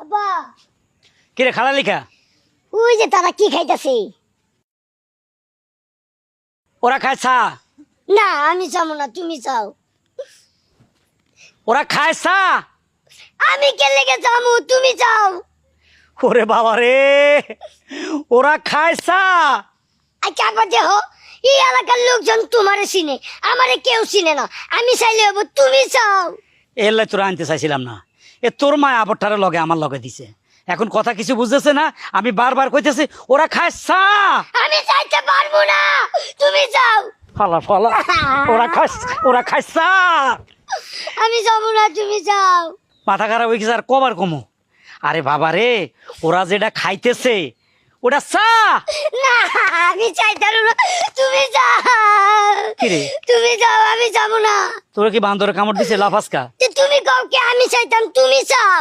আব্বা কিরে খালা লিখা ওই যে তারা কি খাইতেছে? ওরা খায় চা। না আমি যাবো না, তুমি যাও। ওরা খায় চা। আমি কে লেগে যাবো, তুমি যাও। ওরে বাবা রে, ওরা খায় চা। আচ্ছা আবার দেখো, এই এলাকার লোকজন তোমারে চিনে, আমারে কেউ চিনে না। আমি চাইলে হবো, তুমি যাও। এলে তোরা আনতে চাইছিলাম না। এ তোর মা আবরটারে লগে আমার লগে দিছে। এখন কথা কিছু বুঝতেছে না। আমি বারবার কইতেছি ওরা খায় চা। আমি যাইতে পারবো না, তুমি যাও। ফালা ফালা, ওরা খায় চা। আমি যাবো না, তুমি যাও। মাথা খারাপ হয়ে গেছে আর কবার কমো। আরে বাবা রে, ওরা যেটা খাইতেছে ওটা চা। না আমি চাইতে পারবো না, তুমি যাও। কিরে তুমি যাও, আমি যাবো না। তোরা কি বান্দরে কামড় দিছে লাফাসকা? তুমি কাউকে আমি চাইতাম, তুমি যাও।